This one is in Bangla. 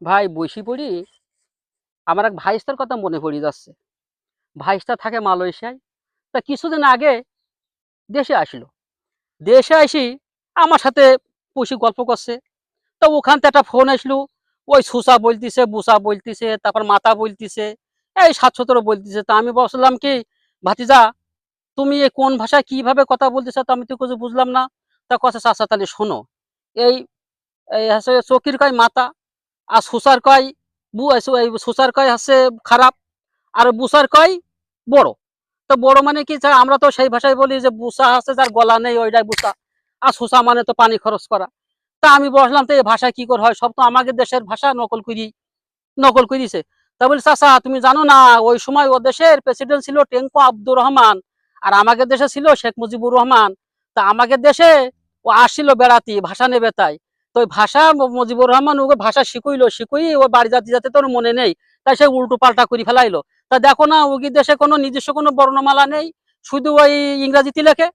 ভাই বসি পড়ি, আমার এক ভাইস্তার কথা মনে পড়ে যাচ্ছে। ভাইস্তা থাকে মালয়েশিয়ায়। তা কিছুদিন আগে দেশে আসলো। দেশে আসি আমার সাথে বসে গল্প করছে। তো ওখান থেকে একটা ফোন আসলো, ওই সুসা বলতিছে, বুসা বলতিছে, তারপর মাতা বলতিছে, এই ৭-১৭ বলতিছে। তা আমি বললাম কি, ভাতিজা তুমি এই কোন ভাষায় কিভাবে কথা বলতেছো, তো আমি তো কিছু বুঝলাম না। তা কথা চাচা তাহলে শোনো, এই এই হচ্ছে চকির কয় মাতা, আর সুসার কয় এই সুসার কয় হচ্ছে খারাপ, আর বুসার কয় বড়। তো বড় মানে কি, আমরা তো সেই ভাষায় বলি যে বুসা আছে যার গলা নেই ওইটাই বুসা, আর সুসা মানে তো পানি খরচ করা। তা আমি বসলাম, তো এই ভাষা কি করে হয়, সব তো আমাদের দেশের ভাষা নকল করিছে। তা বলি চাচা তুমি জানো না, ওই সময় ও দেশের প্রেসিডেন্ট ছিল টেঙ্কো আব্দুর রহমান, আর আমাদের দেশে ছিল শেখ মুজিবুর রহমান। তা আমাদের দেশে ও আসছিল বেড়াতি ভাষা নেবে, তাই তো ওই ভাষা মুজিবুর রহমান ওকে ভাষা শিখুই ও বাড়ি যাতে যাতে তোর মনে নেই, তাই সে উল্টো পাল্টা করে ফেলাইলো। তা দেখো না ওগি দেশে কোনো নিজস্ব কোনো বর্ণমালা নেই, শুধু ওই ইংরাজিতে লেখে।